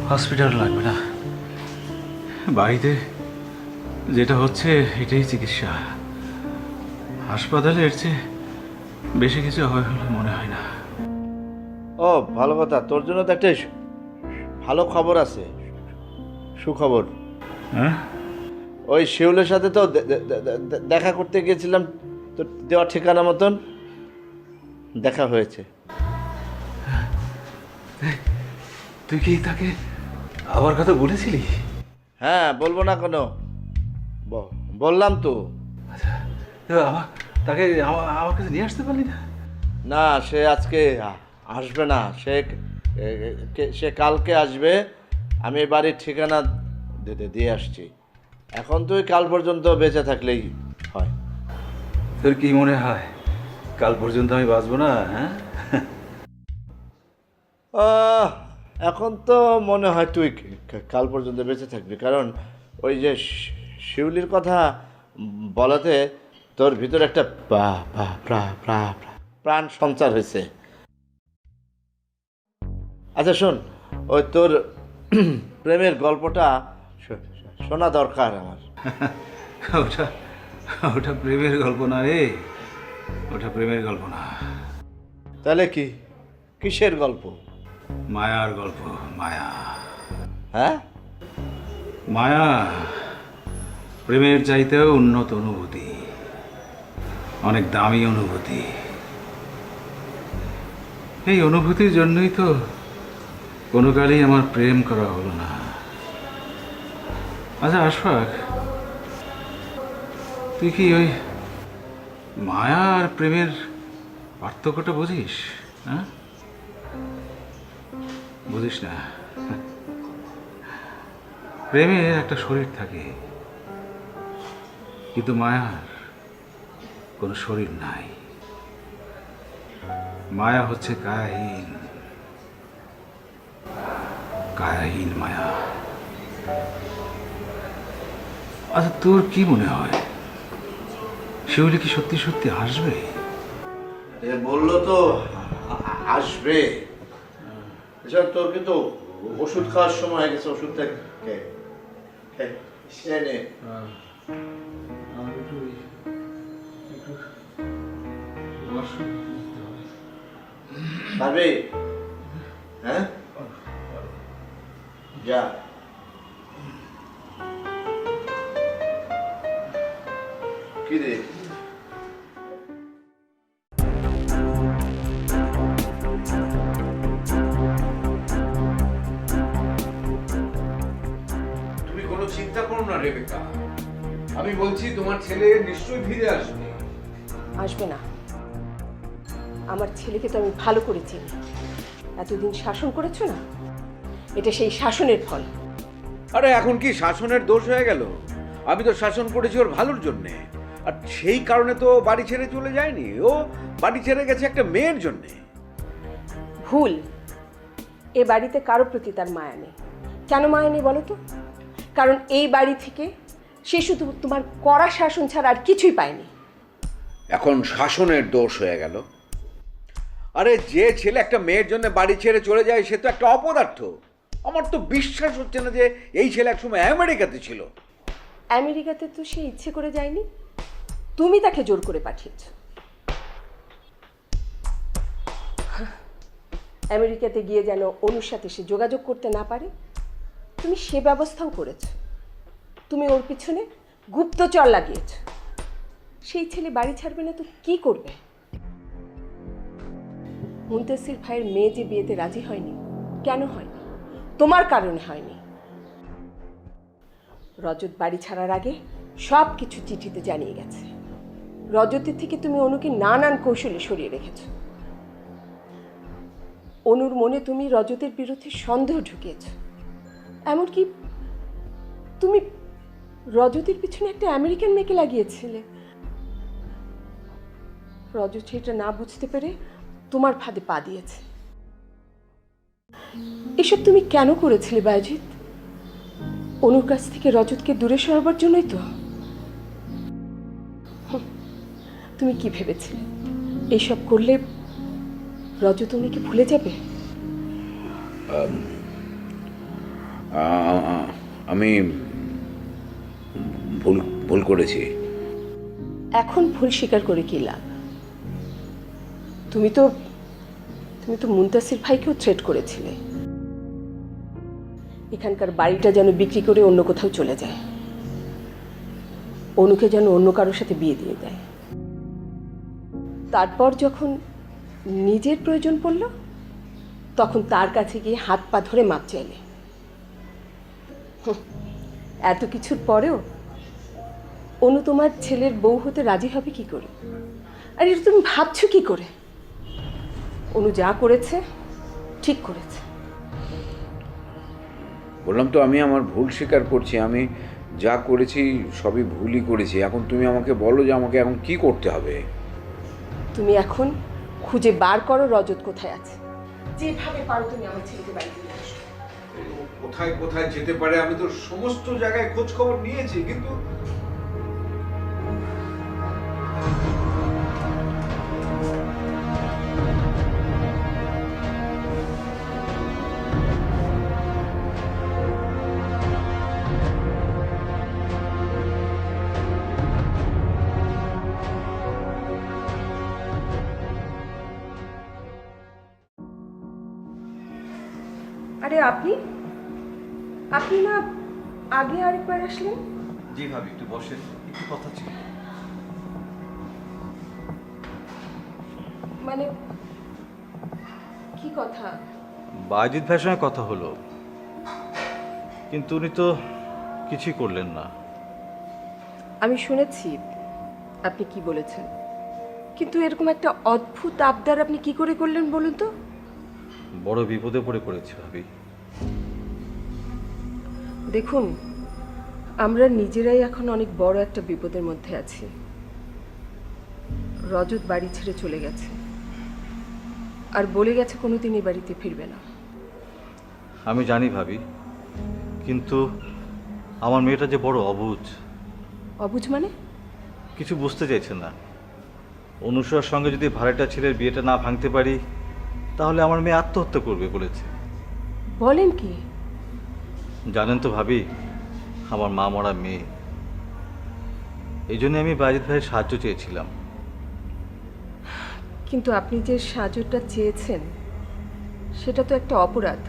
Hospital লাগবে না, বাড়িতে যেটা হচ্ছে এটাই চিকিৎসা। হাসপাতালে এর চেয়ে বেশি কিছু হবে বলে মনে হয় না। ও ভালো কথা, তোর জন্য তো একটা ভালো খবর আছে, সুখবর। হ্যাঁ, ওই শিউলের সাথে তো দেখা করতে গিয়েছিলাম, তো দেওয়া ঠিকানা মতন দেখা হয়েছে। তুই কি তাকে আবার কথা বলেছিলি? হ্যাঁ, বলবো না কোনো, বললাম তো। আচ্ছা, তো তাকে আমার কাছে নিয়ে আসতে পারলি না? না, সে আজকে আসবে না, সে কালকে আসবে। আমি এই বাড়ির ঠিকানা দিয়ে আসছি। এখন তুই কাল পর্যন্ত বেঁচে থাকলেই হয়। তোর কি মনে হয় কাল পর্যন্ত আমি বাঁচবো না? হ্যাঁ, এখন তো মনে হয় তুই কাল পর্যন্ত বেঁচে থাকবি, কারণ ওই যে শিউলির কথা বলাতে তোর ভিতরে একটা প্রাণ সঞ্চার হয়েছে। আচ্ছা শোন, ওই তোর প্রেমের গল্পটা শোনা দরকার আমার। ওটা ওটা প্রেমের গল্প না রে, ওটা প্রেমের গল্প না। তাহলে কি, কিসের গল্প? মায়ার গল্প, মায়া। হ্যাঁ, মায়া প্রেমের চাইতেও উন্নত অনুভূতি, অনেক দামি অনুভূতি। এই অনুভূতির জন্যই তো কোনো কালেই আমার প্রেম করা হলো না। আচ্ছা আশফাক, তুই কি ওই মায়া আর প্রেমের পার্থক্যটা বুঝিস? হ্যাঁ, বুঝিস না? প্রেমের একটা শরীর থাকে, কিন্তু মায়ার কোনো শরীর নাই। মায়া হচ্ছে কায়াহীন, কায়াহীন মায়া। আচ্ছা তোর কি মনে হয় শিউলি কি সত্যি সত্যি আসবে? এ বললো তো আসবে। এছাড়া তোর কিন্তু ওষুধ খাওয়ার সময় হয়ে গেছে, ওষুধটা খেয়ে নে। পারবি? হ্যাঁ, যা। কি রে? তুমি কোনো চিন্তা করো না রেবেকা, আমি বলছি তোমার ছেলে নিশ্চয়ই ফিরে আসবে। আসবে না। আমার ছেলেকে তো আমি ভালো করে চিনি। এতদিন শাসন করেছো না, এটা সেই শাসনের ফল। আরে এখন কি শাসনের দোষ হয়ে গেল? আমি তো শাসন করেছি ওর ভালোর জন্যে, আর সেই কারণে তো বাড়ি ছেড়ে চলে যায়নি। ও বাড়ি ছেড়ে গেছে একটা মেয়ের জন্যে। ভুল। এ বাড়িতে কারো প্রতি তার মায়া নেই। কেন মায়া নেই বলো তো? কারণ এই বাড়ি থেকে সে শুধু তোমার কড়া শাসন ছাড়া আর কিছুই পায়নি। এখন শাসনের দোষ হয়ে গেল? আরে যে ছেলে একটা মেয়ের জন্য বাড়ি ছেড়ে চলে যায় সে তো একটা অপদার্থ। আমার তো বিশ্বাস হচ্ছে না যে এই ছেলে একসময় আমেরিকাতে ছিল। আমেরিকাতে তো সে ইচ্ছে করে যায়নি, তুমি তাকে জোর করে পাঠিয়েছ। আমেরিকাতে গিয়ে যেন অনুর সাথে সে যোগাযোগ করতে না পারে, তুমি সে ব্যবস্থাও করেছ। তুমি ওর পিছনে গুপ্তচর লাগিয়েছ। সেই ছেলে বাড়ি ছাড়বে না তো কি করবে? মুনতাসির ভাইয়ের মেয়ে যে বিয়েতে রাজি হয়নি, কেন হয়নি? তোমার কারণে হয়নি। রজত বাড়ি ছাড়ার আগে সব কিছু চিঠিতে জানিয়ে গেছে। রজতের থেকে তুমি অনুকে নানান কৌশলে সরিয়ে রেখেছ। অনুর মনে তুমি রজতের বিরুদ্ধে সন্দেহ ঢুকিয়েছ। এমনকি তুমি রজতের পিছনে একটা আমেরিকান মেয়েকে লাগিয়েছিলে। রজত সেটা না বুঝতে পেরে তোমার ফাঁদে পা দিয়েছে। এসব তুমি কেন করেছিলে বায়জিৎ? অনুর কাছ থেকে রজতকে দূরে সরাবার জন্যই তো। তুমি কি ভেবেছিলে এইসব করলে রজত অনুকে ভুলে যাবে? আমি ভুল ভুল করেছি। এখন ভুল স্বীকার করে কি লাভ? তুমি তো মুনতাসির ভাইকেও থ্রেট করেছিলে, এখানকার বাড়িটা যেন বিক্রি করে অন্য কোথাও চলে যায়, অনুকে যেন অন্য কারোর সাথে বিয়ে দিয়ে দেয়। তারপর যখন নিজের প্রয়োজন পড়ল তখন তার কাছে গিয়ে হাত পা ধরে মাপ চাইলে। এত কিছুর পরেও অনু তোমার ছেলের বউ হতে রাজি হবে কি করে? আর এটা তুমি ভাবছো কি করে? অনু যা করেছে ঠিক করেছে। বললাম তো আমি আমার ভুল স্বীকার করছি। আমি যা করেছি সবই ভুলই করেছি। এখন তুমি আমাকে বলো যে আমাকে এখন কি করতে হবে। তুমি এখন খুঁজে বার করো রজত কোথায় আছে। যেভাবে পারো তুমি আমার ছেলেকে বাড়িতে নিয়ে আসো। কোথায় কোথায় যেতে পারে আমি তো সমস্ত জায়গায় খোঁজ খবর নিয়েছি, কিন্তু আরে আপনি আপনি না আগে আরেকবার আসলেন? জি ভাবি, একটু বসেন, একটু কথা ছিল। মানে কি কথা? বাজিদ ভাইয়ের সঙ্গে কথা হলো, কিন্তু উনি তো কিছুই করলেন না। আমি শুনেছি আপনি কি বলেছেন, কিন্তু এরকম একটা অদ্ভুত আবদার আপনি কি করে করলেন বলুন তো? বড় বিপদে পড়ে পড়েছি ভাবি। দেখুন, আমরা নিজেরাই এখন অনেক বড় একটা বিপদের মধ্যে আছি। রজত বাড়ি ছেড়ে চলে গেছে, আর বলে গেছে কোনোদিন এই বাড়িতে ফিরবে না। আমি জানি ভাবি, কিন্তু আমার মেয়েটা যে বড় অবুঝ। অবুঝ মানে? কিছু বুঝতে চাইছে না। অনুসরার সঙ্গে যদি ভাড়াটা ছেলের বিয়েটা না ভাঙতে পারি তাহলে আমার মেয়ে আত্মহত্যা করবে বলেছে। বলেন কি? জানেন তো ভাবি, আমার মা মরা মেয়ে। এই জন্য আমি বাজিদ ভাইয়ের সাহায্য চেয়েছিলাম। কিন্তু আপনি যে সাহায্যটা চেয়েছেন সেটা তো একটা অপরাধ।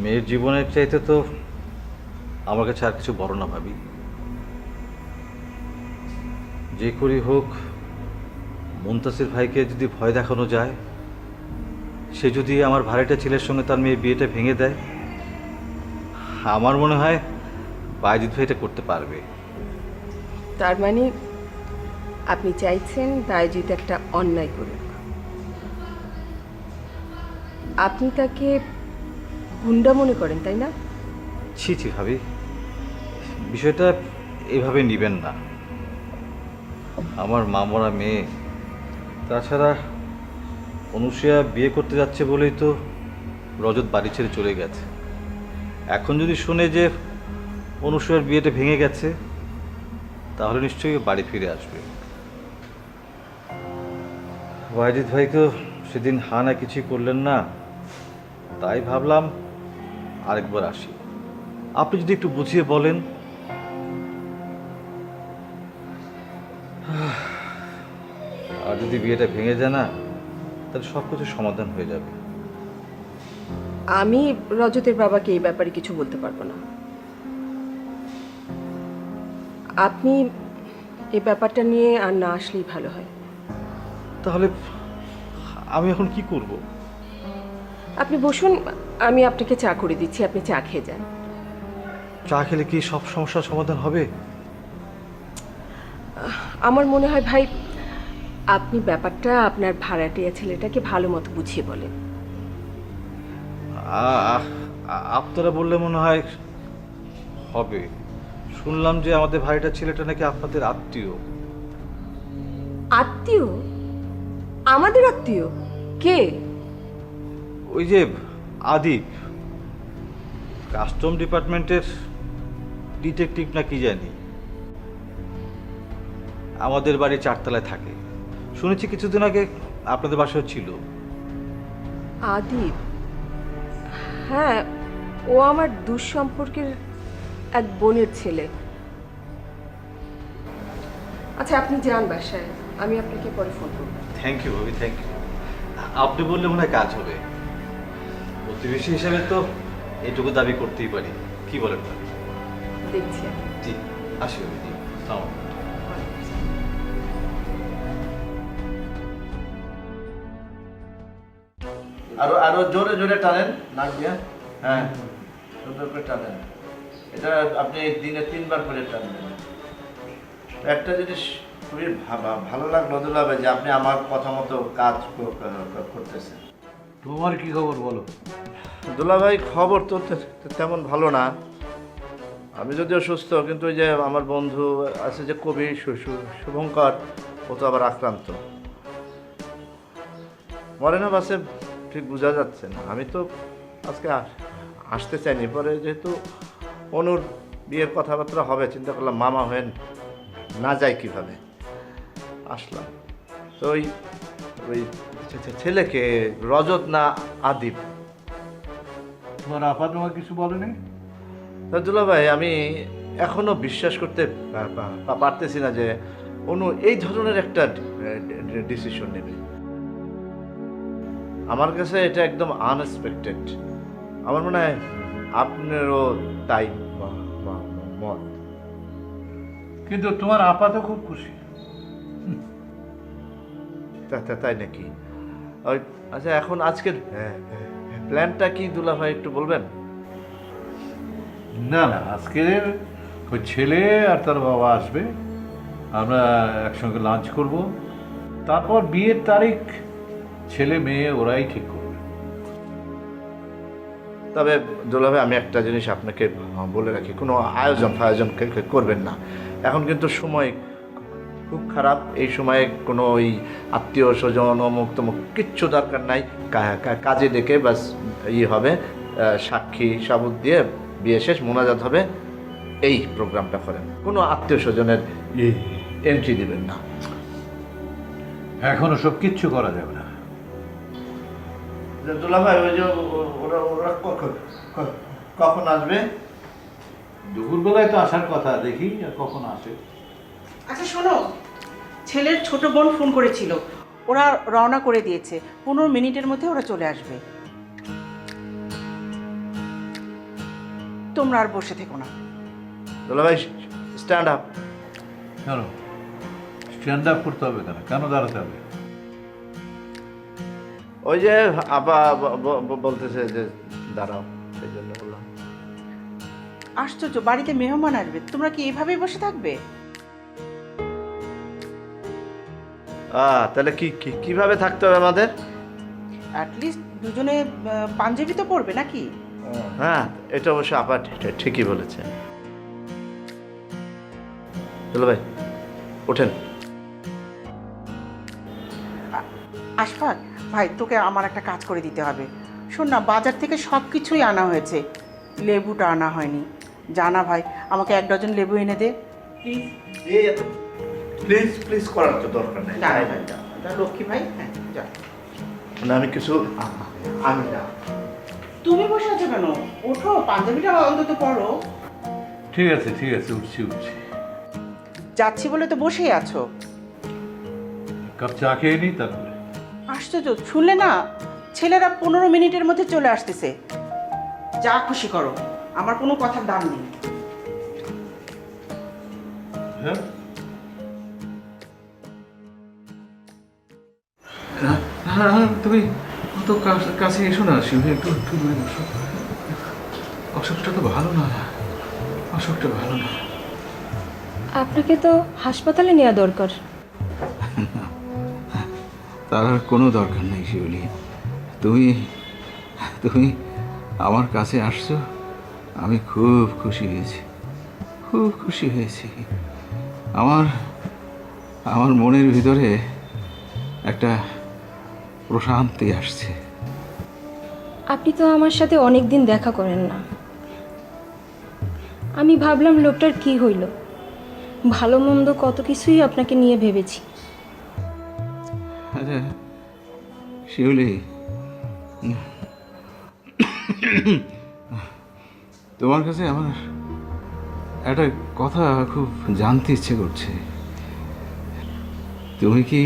মেয়ের জীবনের চাইতে তো আমার কাছে আর কিছু বড় না ভাবি। যে করি হোক, মুনতাসির ভাইকে যদি ভয় দেখানো যায়, সে যদি আমার ভাড়াটা ছেলের সঙ্গে তার মেয়ের বিয়েটা ভেঙে দেয়, আমার মনে হয় বাজিদ ভাই এটা করতে পারবে। তার মানে আপনি চাইছেন বায়েজিৎ একটা অন্যায় করুক, আপনি তাকে গুন্ডা মনে করেন, তাই না? ছি ছি ভাবি, বিষয়টা এভাবে নেবেন না। আমার মা মরা মেয়ে, তাছাড়া অনুসূয়া বিয়ে করতে যাচ্ছে বলেই তো রজত বাড়ি ছেড়ে চলে গেছে। এখন যদি শুনে যে অনুসূয়ার বিয়েটা ভেঙে গেছে তাহলে নিশ্চয়ই বাড়ি ফিরে আসবে। ওয়াজিদ ভাই তো সেদিন হানা কিছুই করলেন না, তাই ভাবলাম আরেকবার আসি। আপনি যদি একটু বুঝিয়ে বলেন। আর যদি বিয়েটা ভেঙে যায় না, তাহলে সব কিছু সমাধান হয়ে যাবে। আমি রজতের বাবাকে এই ব্যাপারে কিছু বলতে পারবো না। আপনি এই ব্যাপারটা নিয়ে আর না আসলেই ভালো হয়। তাহলে আমি এখন কি করব? আপনি বসুন, আমি আপনাকে চা করে দিচ্ছি, আপনি চা খেয়ে যান। চা খেলে কি সব সমস্যার সমাধান হবে? আমার মনে হয় ভাই, আপনি ব্যাপারটা আপনার ভাড়াটিয়া ছেলেটাকে ভালো মতো বুঝিয়ে বলেন। আপনারা বললে মনে হয় হবে। শুনলাম যে আমাদের ভাইটা ছেলেটা নাকি আপনাদের আত্মীয়। আত্মীয়? আমাদের আত্মীয়? কে? ওই যে আদিপ, কাস্টম ডিপার্টমেন্টের ডিটেকটিভ না কি জানি, আমাদের বাড়ি 4 তলায় থাকে। শুনেছি কিছুদিন আগে আপনাদের বাসায় ছিল। আদিপ? হ্যাঁ, ও আমার দুঃসম্পর্কের এক বোনের ছেলে। আচ্ছা আপনি যান বাসায়, আমি আপনাকে পরে ফোন করব। থ্যাংক ইউ ভাবি, থ্যাংক ইউ। আপনি বললে মনে হয় কাজ হবে। প্রতিবেশী হিসেবে তো এইটুকু দাবি করতেই পারি, কি বলেন ভাবি? দেখছি। জি, আসি ভাবি, জি। আসসালামু আলাইকুম। আরো আরো জোরে জোরে টানেন নাক দিয়ে। হ্যাঁ, সুন্দর করে টানেন। এটা আপনি দিনে 3 বার করে টানবেন। একটা জিনিস খুবই ভালো লাগলো দুলাভাই যে আপনি আমার কথা মতো কাজ করতেছেন। তোমার কি খবর বলো? দুলাভাই খবর তো তেমন ভালো না। আমি যদিও সুস্থ, কিন্তু ওই যে আমার বন্ধু আছে যে কবি শুভঙ্কর, ও তো আবার আক্রান্ত। মরে না বাসে ঠিক বোঝা যাচ্ছে না। আমি তো আজকে আসতে চাইনি, পরে যেহেতু অনুর বিয়ের কথাবার্তা হবে চিন্তা করলাম মামা হয়ে না যাই কিভাবে, আসলাম। তো ওই ওই ছেলেকে রজত না আদিপ, তোমার আপা তোমার কিছু বলেনি? দুলা ভাই আমি এখনো বিশ্বাস করতে পারতেছি না যে অনু এই ধরনের একটা ডিসিশন নেবে। আমার কাছে এটা একদম আনএক্সপেক্টেড। আমার মনে হয় আপনারও তাই মত। কিন্তু তোমার আপা তো খুব খুশি। তাই নাকি? ওই আচ্ছা, এখন আজকের প্ল্যানটা কি দুলা ভাই একটু বলবেন? না না, আজকের ওই ছেলে আর তার বাবা আসবে, আমরা একসঙ্গে লাঞ্চ করব, তারপর বিয়ের তারিখ ছেলে মেয়ে ওরাই ঠিক করবে। তবে দুলা ভাই আমি একটা জিনিস আপনাকে বলে রাখি, কোনো আয়োজন করবেন না। এখন কিন্তু সময় খুব খারাপ। এই সময়ে কোনো ওই আত্মীয় স্বজন অমুক তমুক কিচ্ছু দরকার নাই। কাজে ডেকে বাস হবে, সাক্ষী সাবুত দিয়ে বিয়ে শেষ, মোনাজাত হবে, এই প্রোগ্রামটা করেন। কোনো আত্মীয় স্বজনের এন্ট্রি দিবেন না। এখনো সব কিচ্ছু করা যাবে না। দুলা ভাই ওই যে ওরা কখন আসবে? দুপুরবেলায় তো আসার কথা, দেখি আর কখন আসে। আচ্ছা শোনো, ছেলের ছোট বোন ফোন করেছিল, ওরা রওনা করে দিয়েছে, 15 মিনিটের মধ্যে ওরা চলে আসবে। তোমরা আর বসে থেকো না। দুলা ভাই স্ট্যান্ড আপ। কেন স্ট্যান্ড আপ করতে হবে? কেন দাঁড়াতে হবে? ওই যে আপা বলতেছে যে দাঁড়াও, সেই জন্য বললাম। আশ্চর্য, বাড়িতে মেহমান আসবে, তোমরা কি এভাবেই বসে থাকবে? তাহলে কিভাবে থাকতে হবে আমাদের? অ্যাটলিস্ট দুজনে পাঞ্জাবি তো পরবে নাকি? হ্যাঁ, এটা অবশ্য আপা ঠিকই বলেছেন। চলো ভাই ওঠেন। আশফাক ভাই, তোকে আমার একটা কাজ করে দিতে হবে। শোন না, বাজার থেকে সব কিছুই আনা হয়েছে, লেবুটা আনা হয়নি। জানা ভাই, আমাকে 1 ডজন লেবু এনে দে প্লিজ। প্লিজ প্লিজ করার তো দরকার নেই। লক্ষ্মী ভাই, হ্যাঁ যা। মানে আমি কিছু আমি না। তুমি বসে আছো কেন? ওঠো, পাঞ্জাবিটা অন্তত পরো। ঠিক আছে উঠছি। যাচ্ছি বলে তো বসেই আছো। কাপ চা খেয়ে নি তারপরে। আশ্চর্য, শুনলে না, ছেলেরা 15 মিনিটের মধ্যে চলে আসতেছে। যা খুশি করো, আমার কোনো কথার দাম নেই। হ্যাঁ, তুমি অত কাছে এসো না শিবু, একটু দূরে বসো। অসুখটা তো ভালো না, অসুখটা ভালো না। আপনাকে তো হাসপাতালে নেওয়া দরকার। তার আর কোনো দরকার নেই শিউলি। তুমি আমার কাছে আসছো, আমি খুব খুশি হয়েছি। আমার মনের ভিতরে একটা প্রশান্তি আসছে। আপনি তো আমার সাথে অনেক দিন দেখা করেন না। আমি ভাবলাম লোকটার কি হইল, ভালো মন্দ কত কিছুই আপনাকে নিয়ে ভেবেছি। আচ্ছা শিউলি, তোমার কাছে আমার একটা কথা খুব জানতে ইচ্ছে করছে। তুমি কি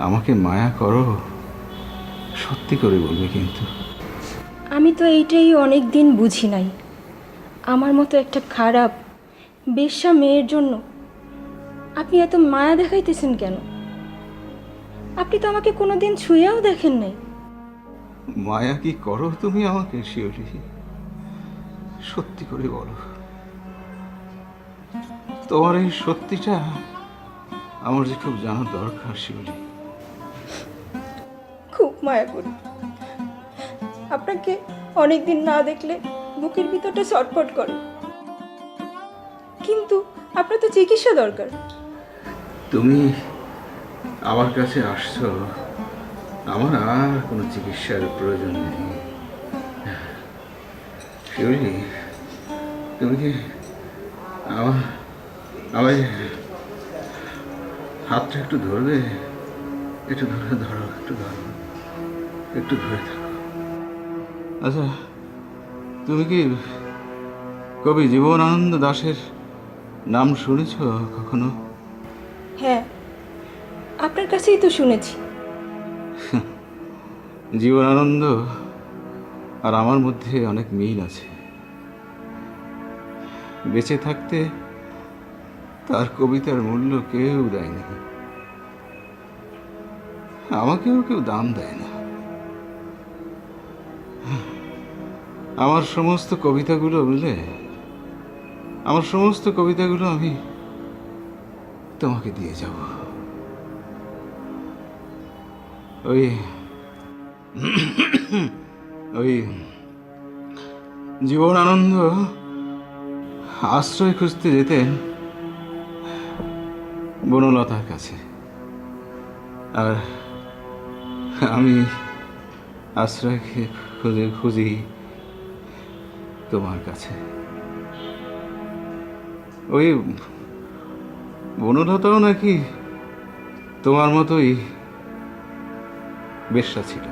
আমাকে মায়া করো? সত্যি করে বলবে কিন্তু। আমি তো এইটাই অনেক দিন বুঝি নাই। আমার মতো একটা খারাপ বেশ্যা মেয়ের জন্য আপনি এত মায়া দেখাইতেছেন কেন? আপনি তো আমাকে কোনোদিন ছুঁয়েও দেখেন নাই। মায়া কি করো তুমি আমাকে শিউলি? সত্যি করে বলো। তোমার এই সত্যিটা আমার যে খুব জানার দরকার শিউলি। খুব মায়া করি। আপনাকে অনেক দিন না দেখলে বুকের ভিতরটা ছটফট করে। কিন্তু আপনার তো চিকিৎসা দরকার। তুমি আমার কাছে আসছো, আমার আর কোনো চিকিৎসার প্রয়োজন নেই শিউলি। তুমি কি আমার হাতটা একটু ধরবে? একটু ধরে ধরো, একটু ধরো, একটু ধরে থাকো। আচ্ছা, তুমি কি কবি জীবনানন্দ দাশের নাম শুনেছ কখনো? হ্যাঁ, আপনার কাছেই তো শুনেছি। জীবনানন্দ আর আমার মধ্যে অনেক মিল আছে। বেঁচে থাকতে তার কবিতার মূল্য কেউ দেয়নি, আমাকেও কেউ দাম দেয় না। আমার সমস্ত কবিতাগুলো বুঝলে, আমার সমস্ত কবিতাগুলো আমি তোমাকে দিয়ে যাব। ওই ওই জীবনানন্দ আশ্রয় খুঁজতে যেতেন বনলতার কাছে, আর আমি আশ্রয় খুঁজি তোমার কাছে। ওই বনলতাও নাকি তোমার মতোই বেশ্যা ছিল।